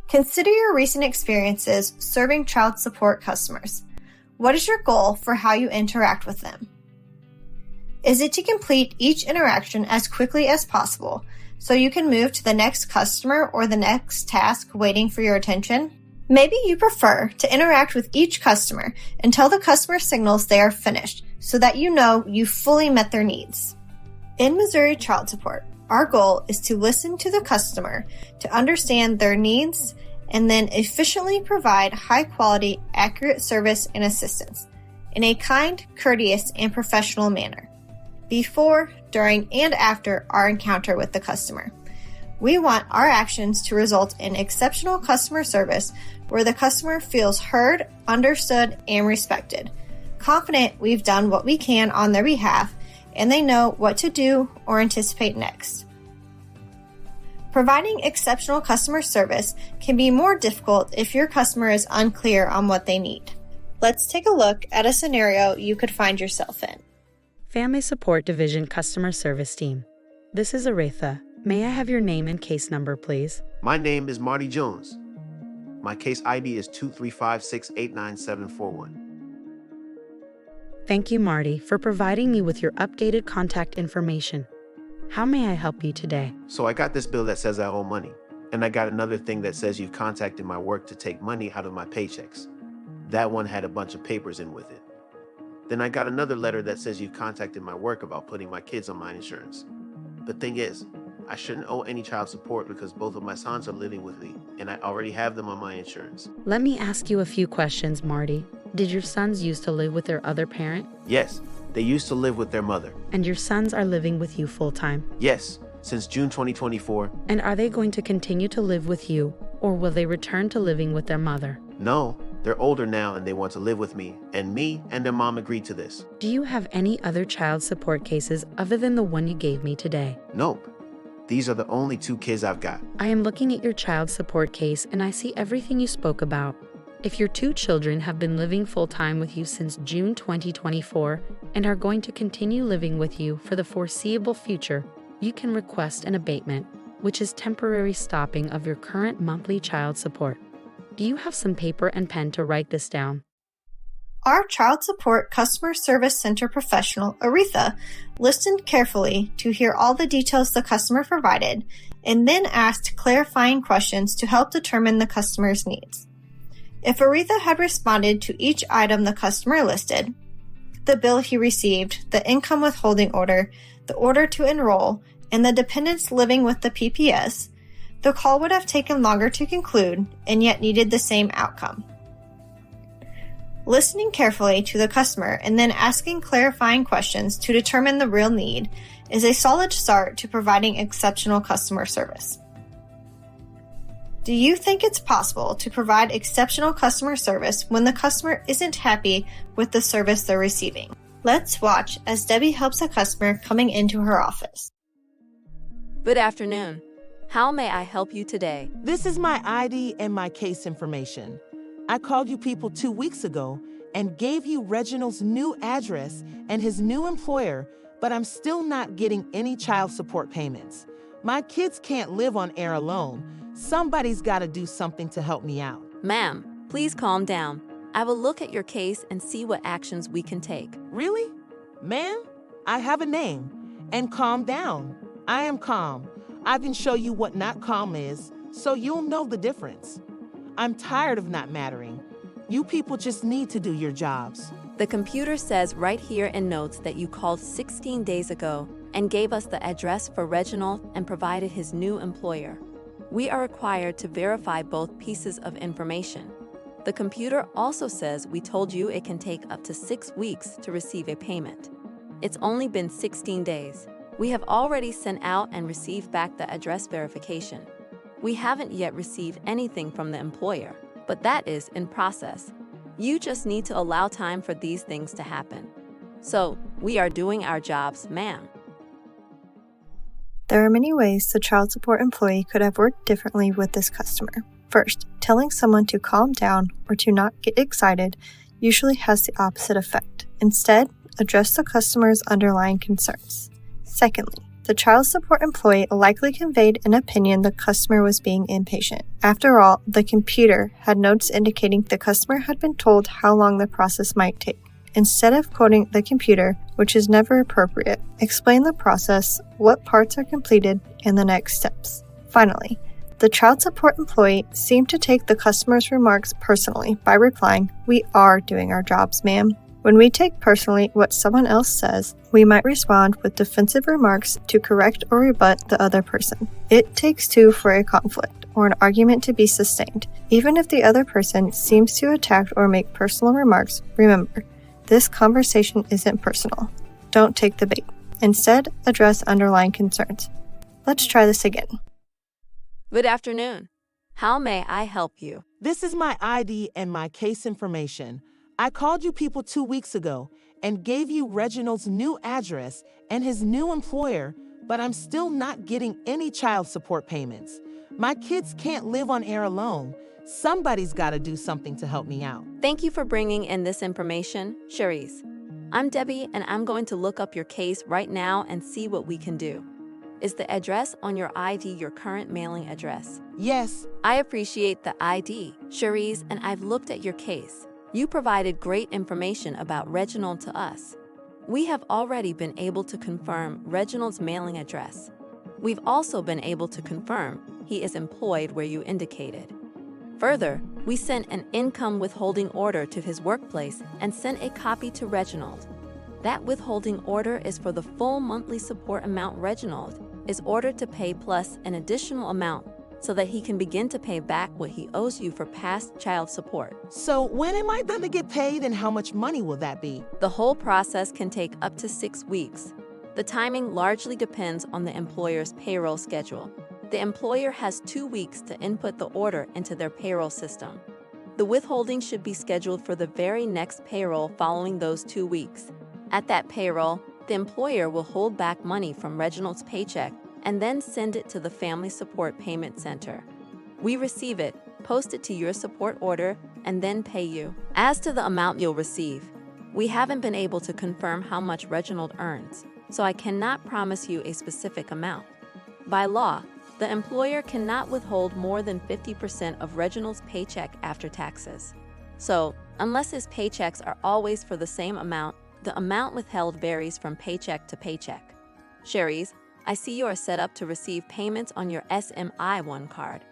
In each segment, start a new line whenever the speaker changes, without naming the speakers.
Consider your recent experiences serving child support customers. What is your goal for how you interact with them? Is it to complete each interaction as quickly as possible so you can move to the next customer or the next task waiting for your attention? Maybe you prefer to interact with each customer until the customer signals they are finished so that you know you fully met their needs. In Missouri Child Support, our goal is to listen to the customer to understand their needs and then efficiently provide high-quality, accurate service and assistance in a kind, courteous, and professional manner before, during, and after our encounter with the customer. We want our actions to result in exceptional customer service where the customer feels heard, understood, and respected, confident we've done what we can on their behalf, and they know what to do or anticipate next. Providing exceptional customer service can be more difficult if your customer is unclear on what they need. Let's take a look at a scenario you could find yourself in.
Family Support Division Customer Service Team. This is Aretha. May I have your name and case number, please?
My name is Marty Jones. My case ID is 235689741.
Thank you, Marty, for providing me with your updated contact information. How may I help you today?
So I got this bill that says I owe money, and I got another thing that says you've contacted my work to take money out of my paychecks. That one had a bunch of papers in with it. Then I got another letter that says you've contacted my work about putting my kids on my insurance. The thing is, I shouldn't owe any child support because both of my sons are living with me, and I already have them on my insurance.
Let me ask you a few questions, Marty. Did your sons used to live with their other parent?
Yes, they used to live with their mother.
And your sons are living with you full-time?
Yes, since June 2024.
And are they going to continue to live with you, or will they return to living with their mother?
No, they're older now and they want to live with me and their mom agreed to this.
Do you have any other child support cases other than the one you gave me today?
Nope. These are the only 2 kids I've got.
I am looking at your child support case and I see everything you spoke about. If your 2 children have been living full-time with you since June 2024 and are going to continue living with you for the foreseeable future, you can request an abatement, which is temporary stopping of your current monthly child support. Do you have some paper and pen to write this down?
Our Child Support Customer Service Center professional, Aretha, listened carefully to hear all the details the customer provided and then asked clarifying questions to help determine the customer's needs. If Aretha had responded to each item the customer listed, the bill he received, the income withholding order, the order to enroll, and the dependents living with the PPS, the call would have taken longer to conclude and yet needed the same outcome. Listening carefully to the customer and then asking clarifying questions to determine the real need is a solid start to providing exceptional customer service. Do you think it's possible to provide exceptional customer service when the customer isn't happy with the service they're receiving? Let's watch as Debbie helps a customer coming into her office.
Good afternoon. How may I help you today?
This is my ID and my case information. I called you people 2 weeks ago and gave you Reginald's new address and his new employer, but I'm still not getting any child support payments. My kids can't live on air alone. Somebody's got to do something to help me out.
Ma'am, please calm down. I will look at your case and see what actions we can take.
Really? Ma'am, I have a name. And calm down. I am calm. I can show you what not calm is, so you'll know the difference. I'm tired of not mattering. You people just need to do your jobs.
The computer says right here in notes that you called 16 days ago and gave us the address for Reginald and provided his new employer. We are required to verify both pieces of information. The computer also says we told you it can take up to 6 weeks to receive a payment. It's only been 16 days. We have already sent out and received back the address verification. We haven't yet received anything from the employer, but that is in process. You just need to allow time for these things to happen. So, we are doing our jobs, ma'am.
There are many ways the child support employee could have worked differently with this customer. First, telling someone to calm down or to not get excited usually has the opposite effect. Instead, address the customer's underlying concerns. Secondly, The child support employee likely conveyed an opinion the customer was being impatient. After all, the computer had notes indicating the customer had been told how long the process might take. Instead of quoting the computer, which is never appropriate, explain the process, what parts are completed, and the next steps. Finally, the child support employee seemed to take the customer's remarks personally by replying, "We are doing our jobs, ma'am." When we take personally what someone else says, we might respond with defensive remarks to correct or rebut the other person. It takes two for a conflict or an argument to be sustained. Even if the other person seems to attack or make personal remarks, remember, this conversation isn't personal. Don't take the bait. Instead, address underlying concerns. Let's try this again.
Good afternoon. How may I help you?
This is my ID and my case information. I called you people 2 weeks ago and gave you Reginald's new address and his new employer, but I'm still not getting any child support payments. My kids can't live on air alone. Somebody's got to do something to help me out.
Thank you for bringing in this information, Cherise. I'm Debbie, and I'm going to look up your case right now and see what we can do. Is the address on your ID your current mailing address?
Yes.
I appreciate the ID, Cherise, and I've looked at your case. You provided great information about Reginald to us. We have already been able to confirm Reginald's mailing address. We've also been able to confirm he is employed where you indicated. Further, we sent an income withholding order to his workplace and sent a copy to Reginald. That withholding order is for the full monthly support amount Reginald is ordered to pay plus an additional amount so that he can begin to pay back what he owes you for past child support.
So when am I going to get paid and how much money will that be?
The whole process can take up to 6 weeks. The timing largely depends on the employer's payroll schedule. The employer has 2 weeks to input the order into their payroll system. The withholding should be scheduled for the very next payroll following those 2 weeks. At that payroll, the employer will hold back money from Reginald's paycheck and then send it to the Family Support Payment Center. We receive it, post it to your support order, and then pay you. As to the amount you'll receive, we haven't been able to confirm how much Reginald earns, so I cannot promise you a specific amount. By law, the employer cannot withhold more than 50% of Reginald's paycheck after taxes. So, unless his paychecks are always for the same amount, the amount withheld varies from paycheck to paycheck. Cherise, I see you are set up to receive payments on your SMI1 card.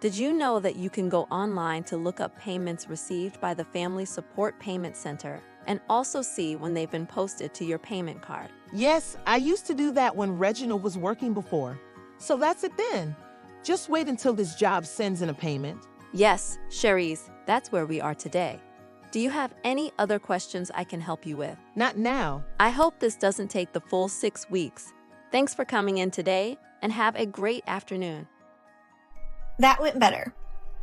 Did you know that you can go online to look up payments received by the Family Support Payment Center and also see when they've been posted to your payment card?
Yes, I used to do that when Reginald was working before. So that's it then. Just wait until this job sends in a payment.
Yes, Cherise, that's where we are today. Do you have any other questions I can help you with?
Not now.
I hope this doesn't take the full 6 weeks. Thanks for coming in today, and have a great afternoon.
That went better.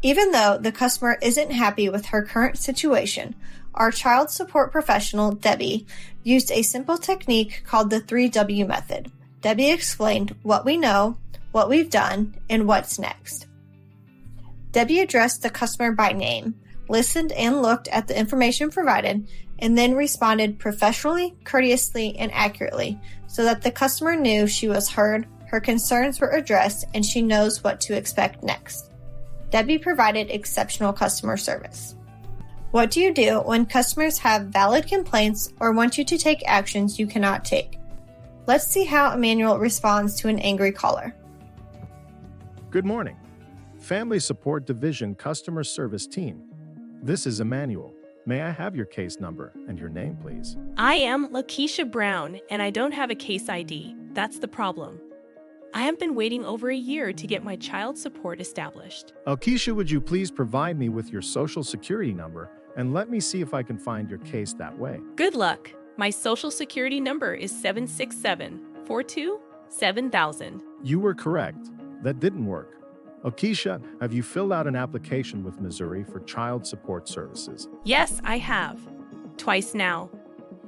Even though the customer isn't happy with her current situation, our child support professional, Debbie, used a simple technique called the 3W method. Debbie explained what we know, what we've done, and what's next. Debbie addressed the customer by name, listened and looked at the information provided, and then responded professionally, courteously, and accurately so that the customer knew she was heard, her concerns were addressed, and she knows what to expect next. Debbie provided exceptional customer service. What do you do when customers have valid complaints or want you to take actions you cannot take? Let's see how Emmanuel responds to an angry caller.
Good morning. Family Support Division Customer Service Team. This is Emmanuel. May I have your case number and your name, please?
I am Lakeisha Brown, and I don't have a case ID. That's the problem. I have been waiting over a year to get my child support established.
Lakeisha, would you please provide me with your social security number and let me see if I can find your case that way?
Good luck. My social security number is 767-42-7000.
You were correct. That didn't work. Lakeisha, have you filled out an application with Missouri for child support services?
Yes, I have. Twice now.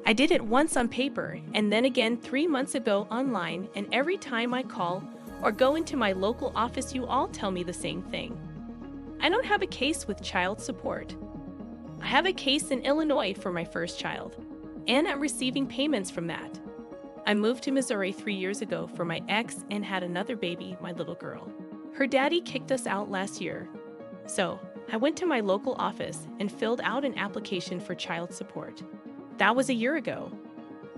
I did it once on paper and then again 3 months ago online, and every time I call or go into my local office, you all tell me the same thing. I don't have a case with child support. I have a case in Illinois for my first child, and I'm receiving payments from that. I moved to Missouri 3 years ago for my ex and had another baby, my little girl. Her daddy kicked us out last year. So, I went to my local office and filled out an application for child support. That was a year ago.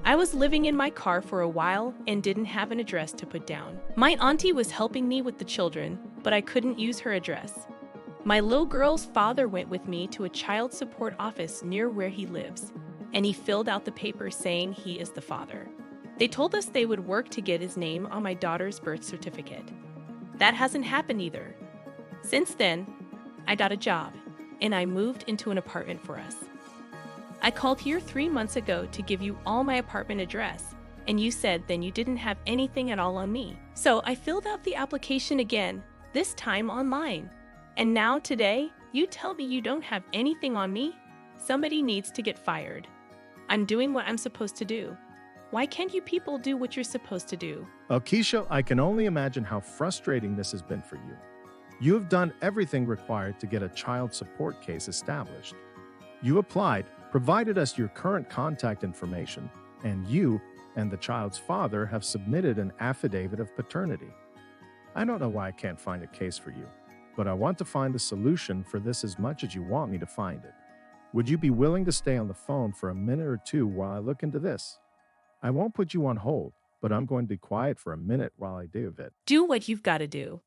I was living in my car for a while and didn't have an address to put down. My auntie was helping me with the children, but I couldn't use her address. My little girl's father went with me to a child support office near where he lives, and he filled out the paper saying he is the father. They told us they would work to get his name on my daughter's birth certificate. That hasn't happened either. Since then, I got a job, and I moved into an apartment for us. I called here 3 months ago to give you all my apartment address, and you said then you didn't have anything at all on me. So I filled out the application again, this time online. And now today, you tell me you don't have anything on me? Somebody needs to get fired. I'm doing what I'm supposed to do. Why can't you people do what you're supposed to do?
Keisha, I can only imagine how frustrating this has been for you. You have done everything required to get a child support case established. You applied, provided us your current contact information, and you and the child's father have submitted an affidavit of paternity. I don't know why I can't find a case for you, but I want to find a solution for this as much as you want me to find it. Would you be willing to stay on the phone for a minute or two while I look into this? I won't put you on hold, but I'm going to be quiet for a minute while I do it.
Do what you've got to do.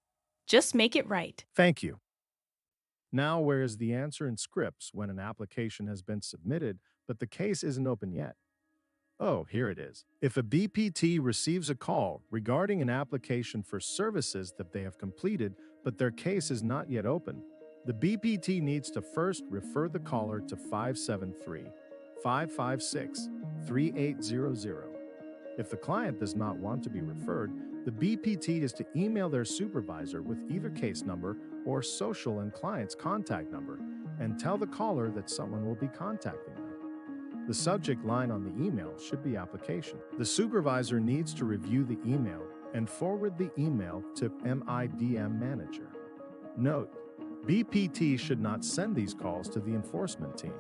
Just make it right.
Thank you. Now, where is the answer in scripts when an application has been submitted, but the case isn't open yet? Oh, here it is. If a BPT receives a call regarding an application for services that they have completed, but their case is not yet open, the BPT needs to first refer the caller to 573-556-3800. If the client does not want to be referred, the BPT is to email their supervisor with either case number or social and client's contact number and tell the caller that someone will be contacting them. The subject line on the email should be application. The supervisor needs to review the email and forward the email to MIDM manager. Note, BPT should not send these calls to the enforcement team.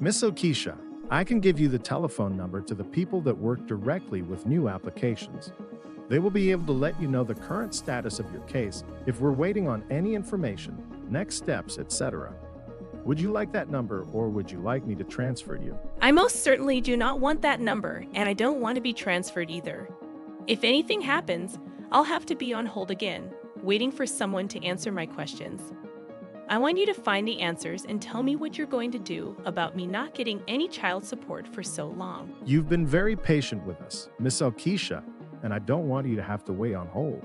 Miss Okisha, I can give you the telephone number to the people that work directly with new applications. They will be able to let you know the current status of your case, if we're waiting on any information, next steps, etc. Would you like that number, or would you like me to transfer you?
I most certainly do not want that number, and I don't want to be transferred either. If anything happens, I'll have to be on hold again, waiting for someone to answer my questions. I want you to find the answers and tell me what you're going to do about me not getting any child support for so long.
You've been very patient with us, Miss Okisha, and I don't want you to have to wait on hold.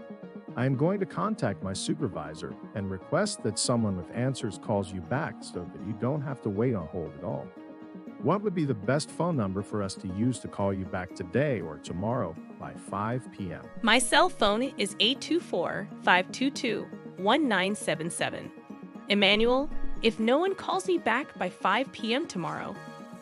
I am going to contact my supervisor and request that someone with answers calls you back so that you don't have to wait on hold at all. What would be the best phone number for us to use to call you back today or tomorrow by 5 p.m.?
My cell phone is 824-522-1977. Emmanuel, if no one calls me back by 5 p.m. tomorrow,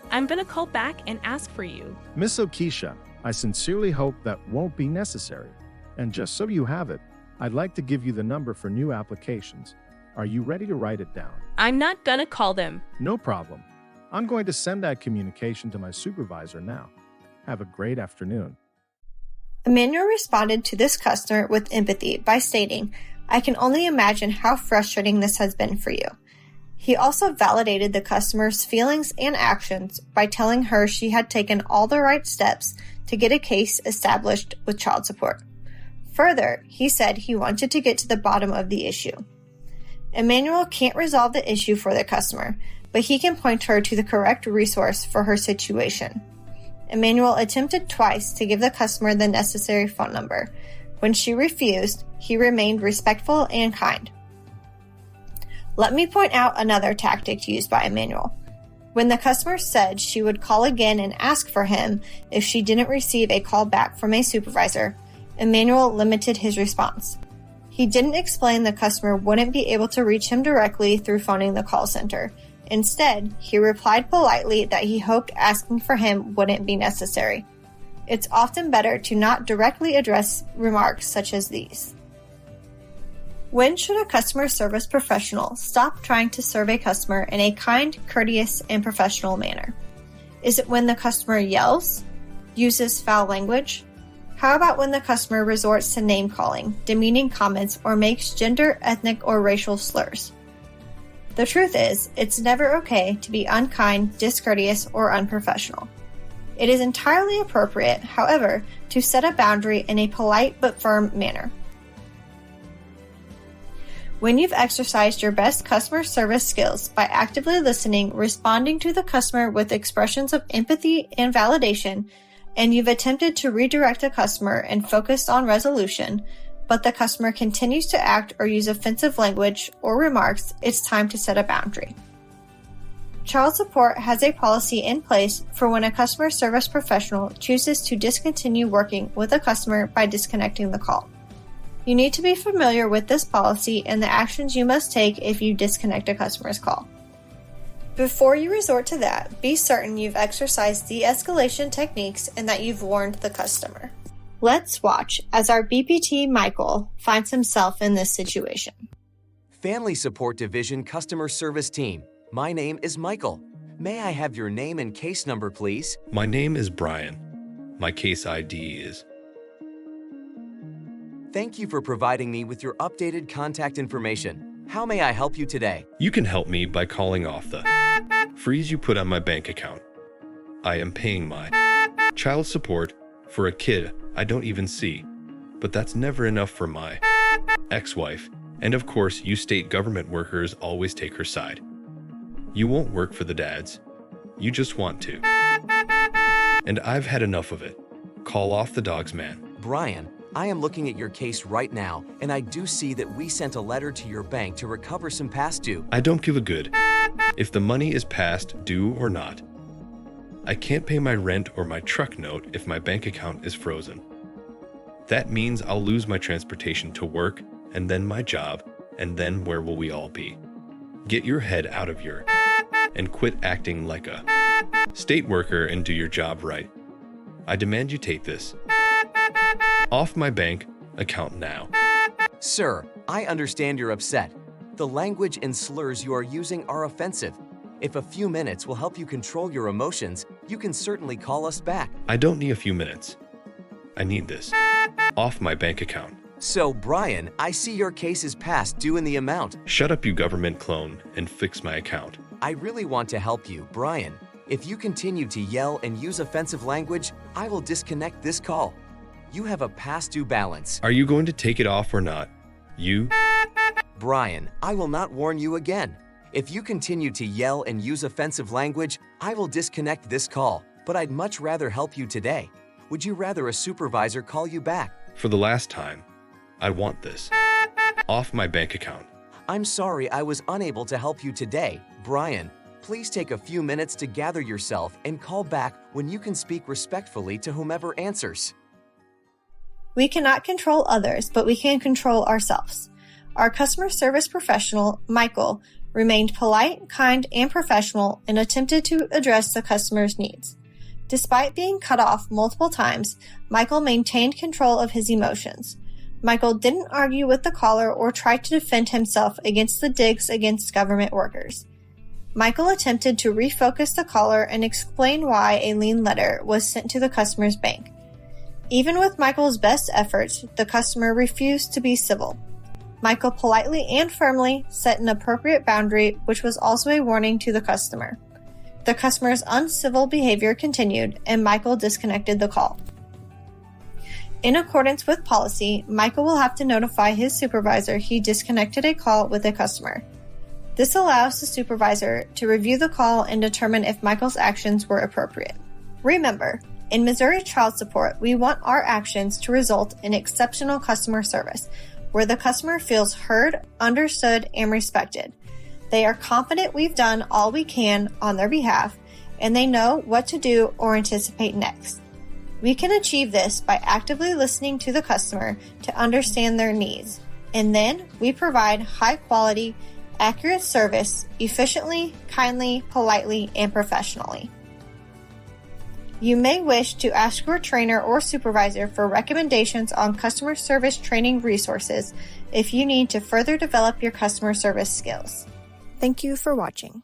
I'm going to call back and ask for you.
Miss Okisha, I sincerely hope that won't be necessary. And just so you have it, I'd like to give you the number for new applications. Are you ready to write it down?
I'm not going to call them.
No problem. I'm going to send that communication to my supervisor now. Have a great afternoon.
Emmanuel responded to this customer with empathy by stating, "I can only imagine how frustrating this has been for you." He also validated the customer's feelings and actions by telling her she had taken all the right steps to get a case established with child support. Further, he said he wanted to get to the bottom of the issue. Emmanuel can't resolve the issue for the customer, but he can point her to the correct resource for her situation. Emmanuel attempted twice to give the customer the necessary phone number. When she refused, he remained respectful and kind. Let me point out another tactic used by Emmanuel. When the customer said she would call again and ask for him if she didn't receive a call back from a supervisor, Emmanuel limited his response. He didn't explain the customer wouldn't be able to reach him directly through phoning the call center. Instead, he replied politely that he hoped asking for him wouldn't be necessary. It's often better to not directly address remarks such as these. When should a customer service professional stop trying to serve a customer in a kind, courteous, and professional manner? Is it when the customer yells? uses foul language? How about when the customer resorts to name-calling, demeaning comments, or makes gender, ethnic, or racial slurs? The truth is, it's never okay to be unkind, discourteous, or unprofessional. It is entirely appropriate, however, to set a boundary in a polite but firm manner. When you've exercised your best customer service skills by actively listening, responding to the customer with expressions of empathy and validation, and you've attempted to redirect the customer and focused on resolution, but the customer continues to act or use offensive language or remarks, it's time to set a boundary. Child Support has a policy in place for when a customer service professional chooses to discontinue working with a customer by disconnecting the call. You need to be familiar with this policy and the actions you must take if you disconnect a customer's call. Before you resort to that, be certain you've exercised de-escalation techniques and that you've warned the customer. Let's watch as our BPT Michael finds himself in this situation.
Family Support Division Customer Service Team. My name is Michael. May I have your name and case number, please?
My name is Brian. My case ID is...
Thank you for providing me with your updated contact information. How may I help you today?
You can help me by calling off the freeze you put on my bank account. I am paying my child support for a kid I don't even see, but that's never enough for my ex-wife. And of course, you state government workers always take her side. You won't work for the dads. You just want to. And I've had enough of it. Call off the dogs, man.
Brian, I am looking at your case right now, and I do see that we sent a letter to your bank to recover some past due.
I don't give a good if the money is past due or not. I can't pay my rent or my truck note if my bank account is frozen. That means I'll lose my transportation to work, and then my job, and then where will we all be? Get your head out of your and quit acting like a state worker and do your job right. I demand you take this off my bank account now.
Sir, I understand you're upset. The language and slurs you are using are offensive. If a few minutes will help you control your emotions, you can certainly call us back.
I don't need a few minutes. I need this off my bank account.
So, Brian, I see your case is past due in the amount.
Shut up, you government clone, and fix my account.
I really want to help you, Brian. If you continue to yell and use offensive language, I will disconnect this call. You have a past due balance.
Are you going to take it off or not? You?
Brian, I will not warn you again. If you continue to yell and use offensive language, I will disconnect this call, but I'd much rather help you today. Would you rather a supervisor call you back?
For the last time, I want this off my bank account.
I'm sorry I was unable to help you today, Brian. Please take a few minutes to gather yourself and call back when you can speak respectfully to whomever answers.
We cannot control others, but we can control ourselves. Our customer service professional, Michael, remained polite, kind, and professional and attempted to address the customer's needs. Despite being cut off multiple times, Michael maintained control of his emotions. Michael didn't argue with the caller or try to defend himself against the digs against government workers. Michael attempted to refocus the caller and explain why a lien letter was sent to the customer's bank. Even with Michael's best efforts, the customer refused to be civil. Michael politely and firmly set an appropriate boundary, which was also a warning to the customer. The customer's uncivil behavior continued, and Michael disconnected the call. In accordance with policy, Michael will have to notify his supervisor he disconnected a call with a customer. This allows the supervisor to review the call and determine if Michael's actions were appropriate. Remember, in Missouri Child Support, we want our actions to result in exceptional customer service, where the customer feels heard, understood, and respected. They are confident we've done all we can on their behalf, and they know what to do or anticipate next. We can achieve this by actively listening to the customer to understand their needs, and then we provide high-quality, accurate service efficiently, kindly, politely, and professionally. You may wish to ask your trainer or supervisor for recommendations on customer service training resources if you need to further develop your customer service skills. Thank you for watching.